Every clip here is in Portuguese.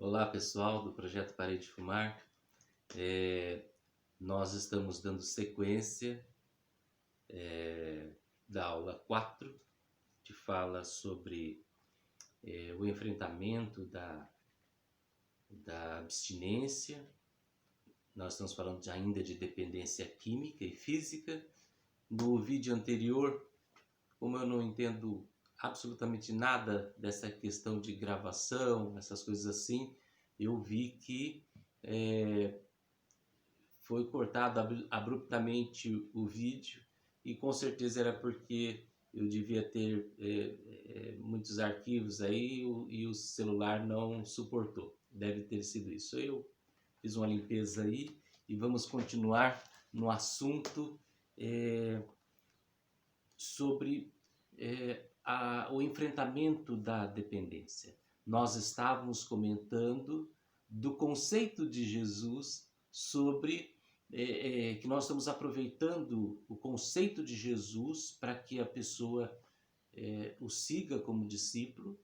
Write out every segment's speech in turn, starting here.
Olá pessoal do Projeto Parei de Fumar. Nós estamos dando sequência da aula 4, que fala sobre o enfrentamento da abstinência. Nós estamos falando ainda de dependência química e física. No vídeo anterior, como eu não entendo absolutamente nada dessa questão de gravação, essas coisas assim, eu vi que foi cortado abruptamente o vídeo, e com certeza era porque eu devia ter muitos arquivos aí e o celular não suportou. Deve ter sido isso. Eu fiz uma limpeza aí e vamos continuar no assunto sobre o enfrentamento da dependência. Nós estávamos comentando do conceito de Jesus sobre que nós estamos aproveitando o conceito de Jesus para que a pessoa o siga como discípulo,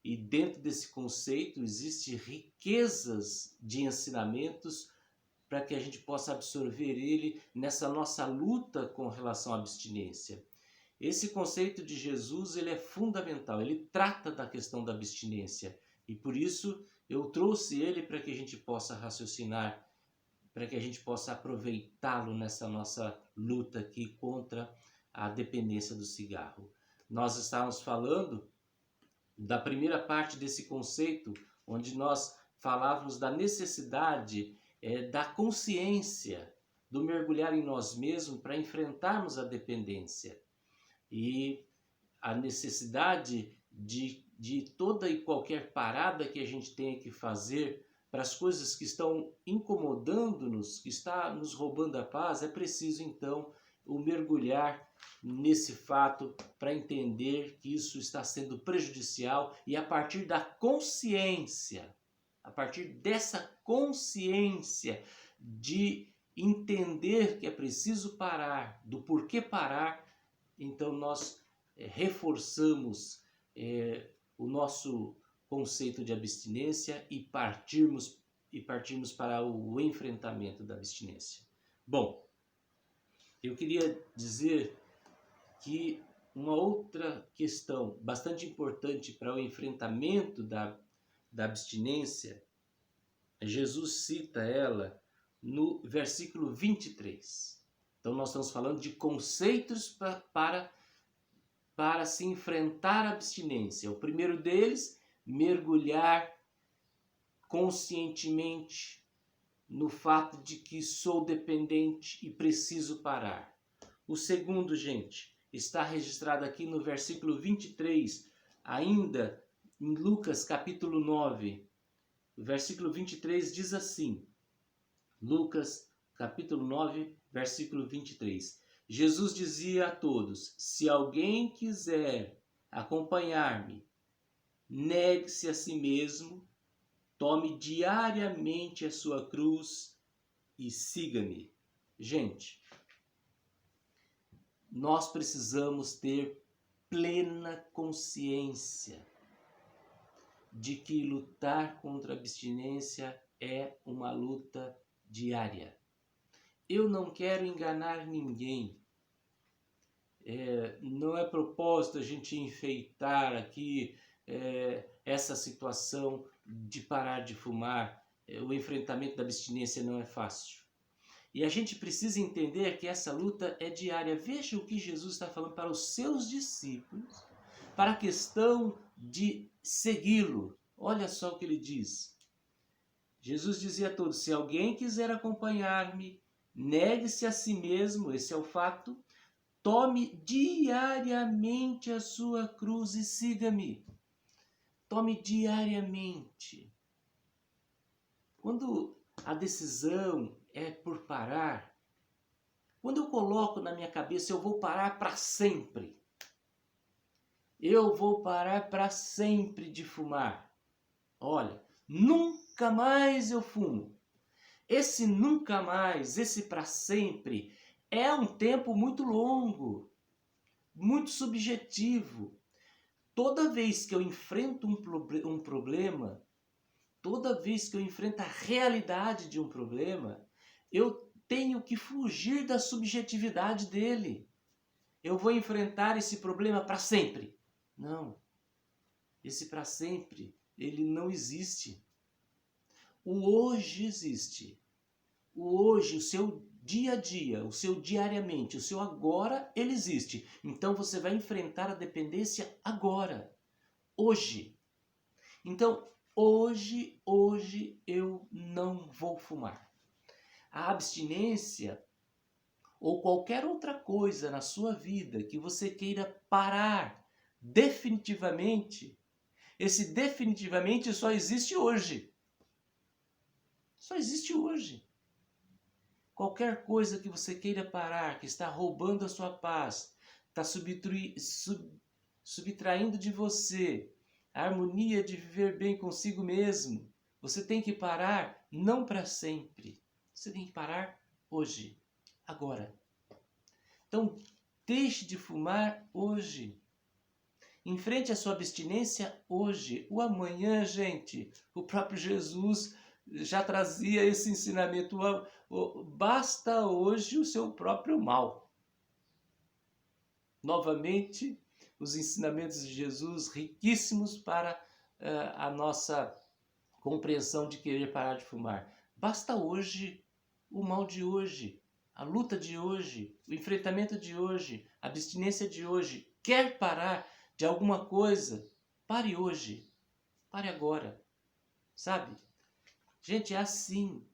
e dentro desse conceito existem riquezas de ensinamentos para que a gente possa absorver ele nessa nossa luta com relação à abstinência. Esse conceito de Jesus, ele é fundamental, ele trata da questão da abstinência, e por isso eu trouxe ele para que a gente possa raciocinar, para que a gente possa aproveitá-lo nessa nossa luta aqui contra a dependência do cigarro. Nós estávamos falando da primeira parte desse conceito, onde nós falávamos da necessidade da consciência, do mergulhar em nós mesmos para enfrentarmos a dependência. E a necessidade de toda e qualquer parada que a gente tenha que fazer para as coisas que estão incomodando-nos, que está nos roubando a paz, é preciso então o mergulhar nesse fato para entender que isso está sendo prejudicial, e a partir da consciência, a partir dessa consciência de entender que é preciso parar, do porquê parar, então nós reforçamos o nosso conceito de abstinência e partirmos para o enfrentamento da abstinência. Bom, eu queria dizer que uma outra questão bastante importante para o enfrentamento da abstinência, Jesus cita ela no versículo 23. Então nós estamos falando de conceitos para se enfrentar a abstinência. O primeiro deles, mergulhar conscientemente no fato de que sou dependente e preciso parar. O segundo, gente, está registrado aqui no versículo 23, ainda em Lucas capítulo 9. O versículo 23 diz assim, Lucas capítulo 9, versículo 23. Jesus dizia a todos: se alguém quiser acompanhar-me, negue-se a si mesmo, tome diariamente a sua cruz e siga-me. Gente, nós precisamos ter plena consciência de que lutar contra a abstinência é uma luta diária. Eu não quero enganar ninguém. Não é propósito a gente enfeitar aqui essa situação de parar de fumar. O enfrentamento da abstinência não é fácil. E a gente precisa entender que essa luta é diária. Veja o que Jesus está falando para os seus discípulos, para a questão de segui-lo. Olha só o que ele diz. Jesus dizia a todos: se alguém quiser acompanhar-me, negue-se a si mesmo, esse é o fato, tome diariamente a sua cruz e siga-me. Tome diariamente. Quando a decisão é por parar, quando eu coloco na minha cabeça, eu vou parar para sempre. Eu vou parar para sempre de fumar. Olha, nunca mais eu fumo. Esse nunca mais, esse para sempre, é um tempo muito longo, muito subjetivo. Toda vez que eu enfrento um problema, Toda vez que eu enfrento a realidade de um problema, eu tenho que fugir da subjetividade dele. Eu vou enfrentar esse problema para sempre. Não. Esse para sempre, ele não existe. O hoje existe. O hoje, o seu dia a dia, o seu diariamente, o seu agora, ele existe. Então você vai enfrentar a dependência agora, hoje. Então, hoje eu não vou fumar. A abstinência ou qualquer outra coisa na sua vida que você queira parar definitivamente, esse definitivamente só existe hoje. Só existe hoje. Qualquer coisa que você queira parar, que está roubando a sua paz, está subtraindo de você a harmonia de viver bem consigo mesmo, você tem que parar não para sempre. Você tem que parar hoje, agora. Então, deixe de fumar hoje. Enfrente a sua abstinência hoje. O amanhã, gente, o próprio Jesus já trazia esse ensinamento. Basta hoje o seu próprio mal. Novamente, os ensinamentos de Jesus riquíssimos para a nossa compreensão de querer parar de fumar. Basta hoje o mal de hoje, a luta de hoje, o enfrentamento de hoje, a abstinência de hoje. Quer parar de alguma coisa? Pare hoje. Pare agora. Sabe? Gente, é assim.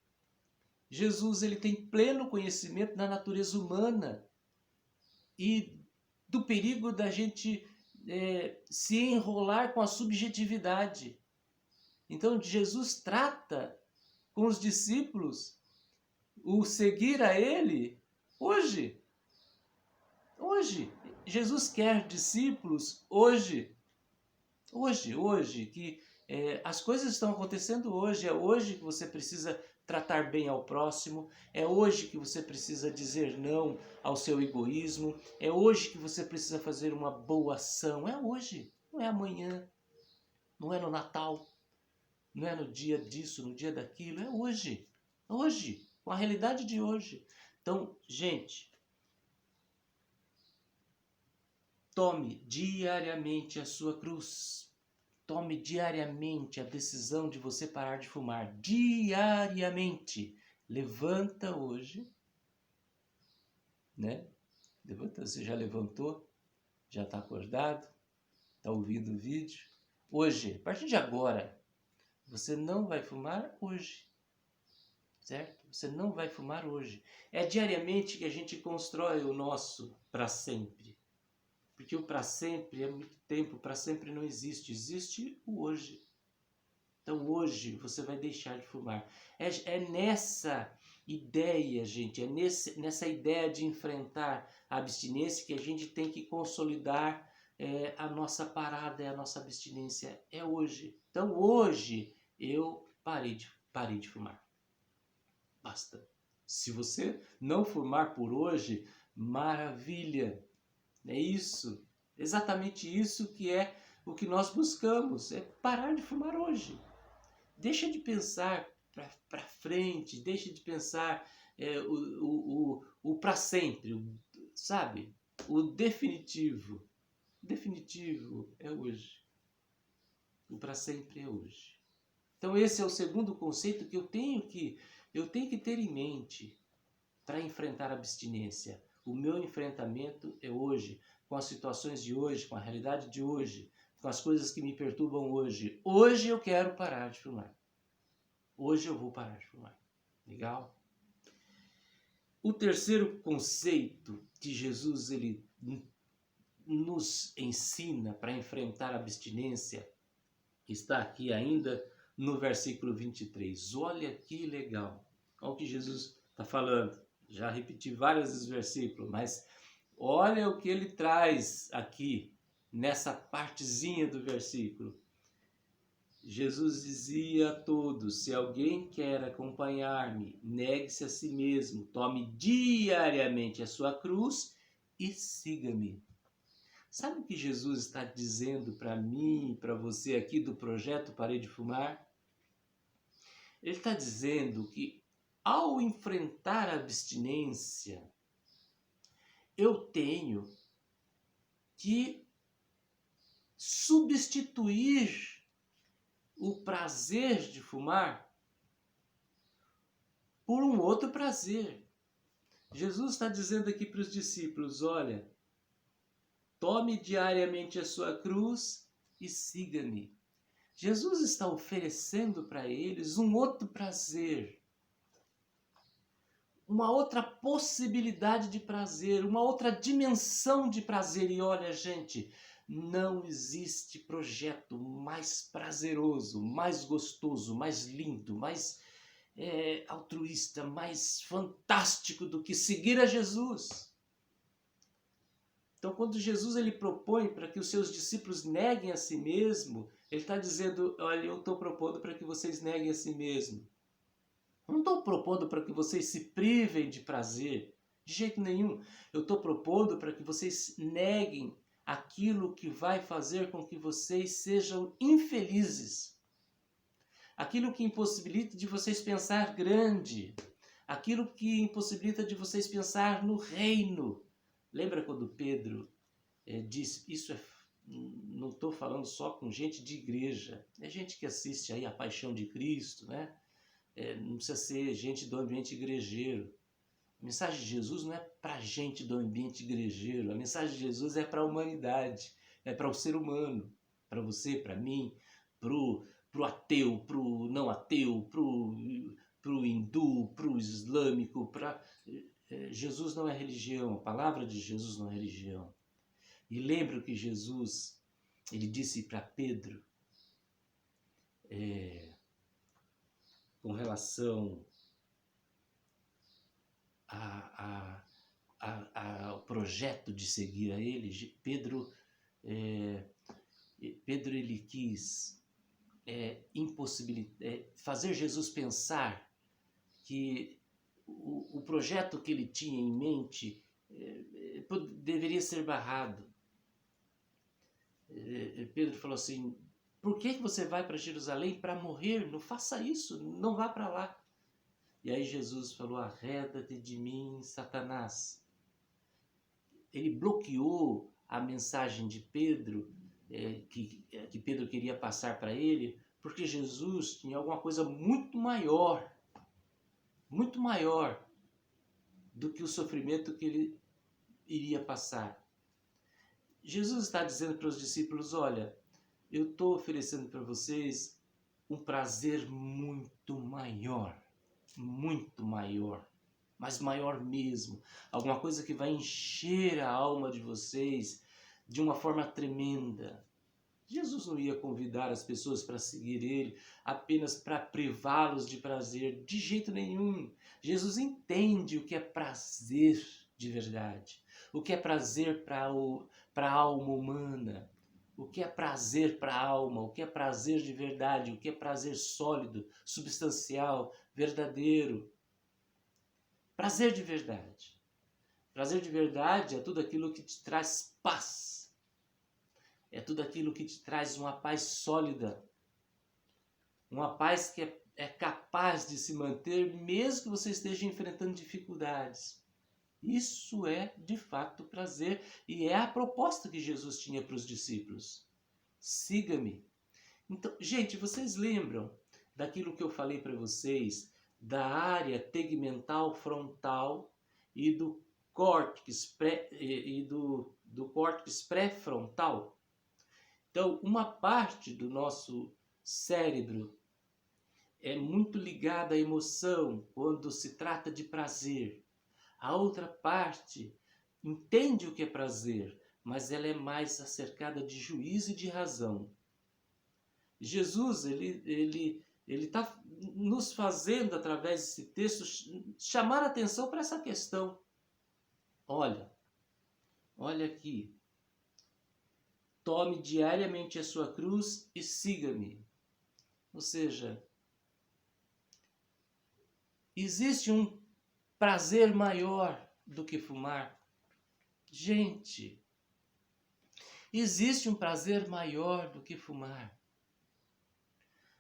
Jesus, ele tem pleno conhecimento da natureza humana e do perigo da gente se enrolar com a subjetividade. Então, Jesus trata com os discípulos o seguir a ele hoje. Hoje. Jesus quer discípulos hoje. Hoje, que as coisas estão acontecendo hoje. É hoje que você precisa tratar bem ao próximo. É hoje que você precisa dizer não ao seu egoísmo. É hoje que você precisa fazer uma boa ação. É hoje, não é amanhã. Não é no Natal. Não é no dia disso, no dia daquilo. É hoje. Hoje, com a realidade de hoje. Então, gente, tome diariamente a sua cruz. Tome diariamente a decisão de você parar de fumar. Diariamente. Levanta hoje, né? Levanta, você já levantou? Já está acordado? Está ouvindo o vídeo? Hoje, a partir de agora, você não vai fumar hoje. Certo? Você não vai fumar hoje. É diariamente que a gente constrói o nosso para sempre. Porque o para sempre é muito tempo, para sempre não existe. Existe o hoje. Então hoje você vai deixar de fumar. É nessa ideia, gente, nessa ideia de enfrentar a abstinência que a gente tem que consolidar a nossa parada, a nossa abstinência. É hoje. Então hoje eu parei de fumar. Basta. Se você não fumar por hoje, maravilha. É isso. Exatamente isso que é o que nós buscamos. É parar de fumar hoje. Deixa de pensar para frente, deixa de pensar o para sempre, sabe? O definitivo. O definitivo é hoje. O para sempre é hoje. Então esse é o segundo conceito que eu tenho que ter em mente para enfrentar a abstinência. O meu enfrentamento é hoje, com as situações de hoje, com a realidade de hoje, com as coisas que me perturbam hoje. Hoje eu quero parar de fumar. Hoje eu vou parar de fumar. Legal? O terceiro conceito que Jesus ele nos ensina para enfrentar a abstinência está aqui ainda no versículo 23. Olha que legal. Olha o que Jesus está falando. Já repeti vários vezes o versículo, mas olha o que ele traz aqui, nessa partezinha do versículo. Jesus dizia a todos: se alguém quer acompanhar-me, negue-se a si mesmo, tome diariamente a sua cruz e siga-me. Sabe o que Jesus está dizendo para mim, para você aqui do projeto Parei de Fumar? Ele está dizendo que ao enfrentar a abstinência, eu tenho que substituir o prazer de fumar por um outro prazer. Jesus está dizendo aqui para os discípulos, olha, tome diariamente a sua cruz e siga-me. Jesus está oferecendo para eles um outro prazer, uma outra possibilidade de prazer, uma outra dimensão de prazer. E olha, gente, não existe projeto mais prazeroso, mais gostoso, mais lindo, mais altruísta, mais fantástico do que seguir a Jesus. Então, quando Jesus ele propõe para que os seus discípulos neguem a si mesmo, ele está dizendo, olha, eu estou propondo para que vocês neguem a si mesmo. Eu não estou propondo para que vocês se privem de prazer, de jeito nenhum. Eu estou propondo para que vocês neguem aquilo que vai fazer com que vocês sejam infelizes. Aquilo que impossibilita de vocês pensar grande. Aquilo que impossibilita de vocês pensar no reino. Lembra quando Pedro disse, não estou falando só com gente de igreja, é gente que assiste aí a Paixão de Cristo, né? Não precisa ser gente do ambiente igrejeiro. A mensagem de Jesus não é para gente do ambiente igrejeiro, a mensagem de Jesus é para a humanidade, é para o ser humano, para você, para mim, para o ateu, para o não ateu, para o hindu, para o islâmico, Jesus não é religião, a palavra de Jesus não é religião. E lembra que Jesus, ele disse para Pedro, com relação ao projeto de seguir a ele, Pedro ele quis fazer Jesus pensar que o projeto que ele tinha em mente deveria ser barrado. Pedro falou assim, por que você vai para Jerusalém para morrer? Não faça isso, não vá para lá. E aí Jesus falou, arreda-te de mim, Satanás. Ele bloqueou a mensagem de Pedro, que Pedro queria passar para ele, porque Jesus tinha alguma coisa muito maior do que o sofrimento que ele iria passar. Jesus está dizendo para os discípulos, olha, eu estou oferecendo para vocês um prazer muito maior, mas maior mesmo. Alguma coisa que vai encher a alma de vocês de uma forma tremenda. Jesus não ia convidar as pessoas para seguir ele apenas para privá-los de prazer, de jeito nenhum. Jesus entende o que é prazer de verdade, o que é prazer para a alma humana, o que é prazer para a alma, o que é prazer de verdade, o que é prazer sólido, substancial, verdadeiro. Prazer de verdade. Prazer de verdade é tudo aquilo que te traz paz. É tudo aquilo que te traz uma paz sólida. Uma paz que é capaz de se manter mesmo que você esteja enfrentando dificuldades. Isso é, de fato, prazer. E é a proposta que Jesus tinha para os discípulos. Siga-me. Então, gente, vocês lembram daquilo que eu falei para vocês, da área tegmental frontal e do córtex pré-frontal? Então, uma parte do nosso cérebro é muito ligada à emoção quando se trata de prazer. A outra parte entende o que é prazer, mas ela é mais cercada de juízo e de razão. Jesus, ele está nos fazendo, através desse texto, chamar a atenção para essa questão. Olha aqui. Tome diariamente a sua cruz e siga-me. Ou seja, existe um prazer maior do que fumar. Gente, existe um prazer maior do que fumar.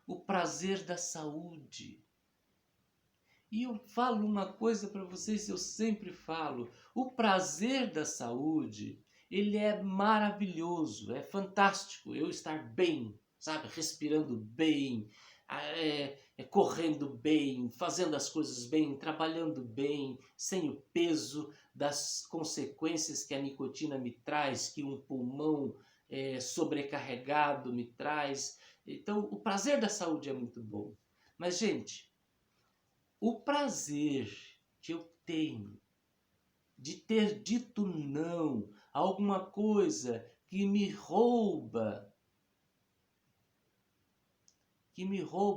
O prazer da saúde. E eu falo uma coisa para vocês, eu sempre falo, o prazer da saúde, ele é maravilhoso, é fantástico eu estar bem, sabe, respirando bem, correndo bem, fazendo as coisas bem, trabalhando bem, sem o peso das consequências que a nicotina me traz, que um pulmão sobrecarregado me traz. Então, o prazer da saúde é muito bom. Mas, gente, o prazer que eu tenho de ter dito não a alguma coisa que me rouba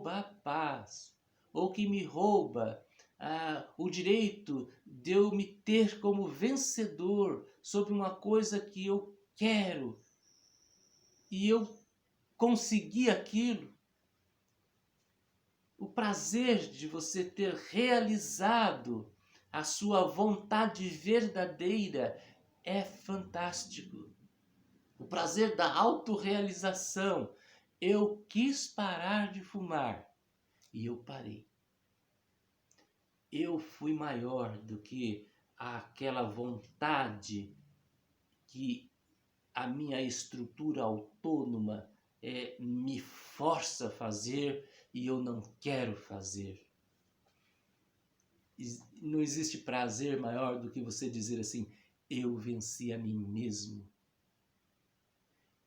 a paz, ou que me rouba o direito de eu me ter como vencedor sobre uma coisa que eu quero, e eu consegui aquilo. O prazer de você ter realizado a sua vontade verdadeira é fantástico. O prazer da autorrealização. Eu quis parar de fumar e eu parei. Eu fui maior do que aquela vontade que a minha estrutura autônoma me força a fazer e eu não quero fazer. Não existe prazer maior do que você dizer assim, eu venci a mim mesmo.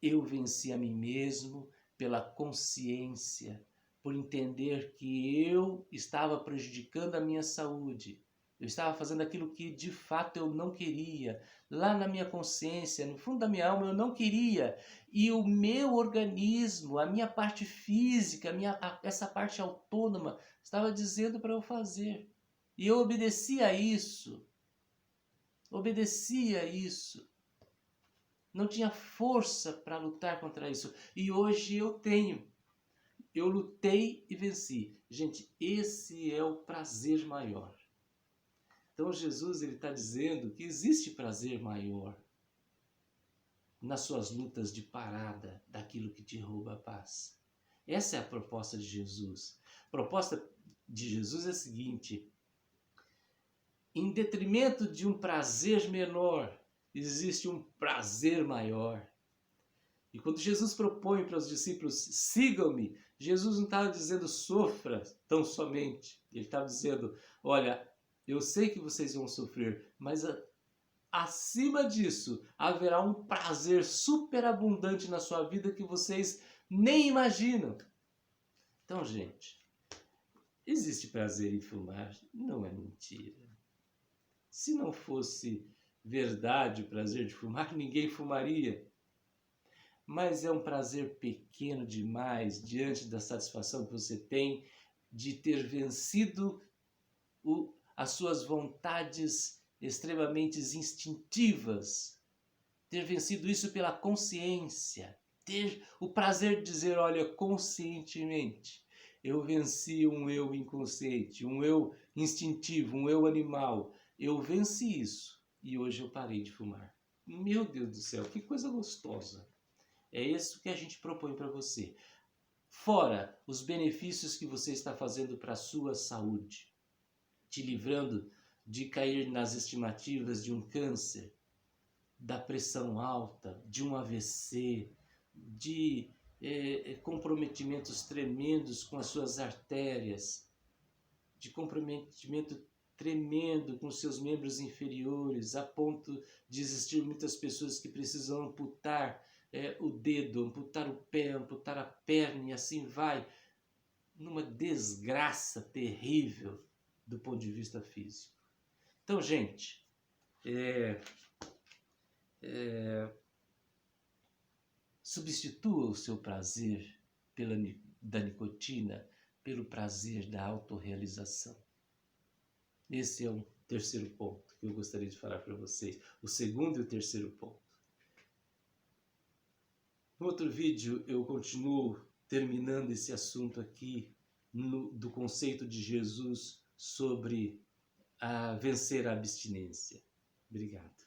Eu venci a mim mesmo pela consciência, por entender que eu estava prejudicando a minha saúde. Eu estava fazendo aquilo que de fato eu não queria. Lá na minha consciência, no fundo da minha alma, eu não queria. E o meu organismo, a minha parte física, essa parte autônoma, estava dizendo para eu fazer. E eu obedecia a isso. Obedecia a isso. Não tinha força para lutar contra isso. E hoje eu tenho. Eu lutei e venci. Gente, esse é o prazer maior. Então Jesus está dizendo que existe prazer maior nas suas lutas de parada daquilo que te rouba a paz. Essa é a proposta de Jesus. A proposta de Jesus é a seguinte: em detrimento de um prazer menor, existe um prazer maior. E quando Jesus propõe para os discípulos, sigam-me, Jesus não estava dizendo sofra tão somente. Ele estava dizendo, olha, eu sei que vocês vão sofrer, mas acima disso haverá um prazer superabundante na sua vida que vocês nem imaginam. Então, gente, existe prazer em fumar? Não é mentira. Se não fosse verdade o prazer de fumar, ninguém fumaria. Mas é um prazer pequeno demais diante da satisfação que você tem de ter vencido as suas vontades extremamente instintivas, ter vencido isso pela consciência, ter o prazer de dizer, olha, conscientemente, eu venci um eu inconsciente, um eu instintivo, um eu animal, eu venci isso e hoje eu parei de fumar. Meu Deus do céu, que coisa gostosa! É isso que a gente propõe para você. Fora os benefícios que você está fazendo para a sua saúde, te livrando de cair nas estimativas de um câncer, da pressão alta, de um AVC, de comprometimentos tremendos com as suas artérias, de comprometimento tremendo com seus membros inferiores, a ponto de existir muitas pessoas que precisam amputar o dedo, amputar o pé, amputar a perna e assim vai, numa desgraça terrível do ponto de vista físico. Então, gente, substitua o seu prazer da nicotina pelo prazer da autorrealização. Esse é um terceiro ponto que eu gostaria de falar para vocês. O segundo e o terceiro ponto. No outro vídeo eu continuo terminando esse assunto aqui do conceito de Jesus sobre vencer a abstinência. Obrigado.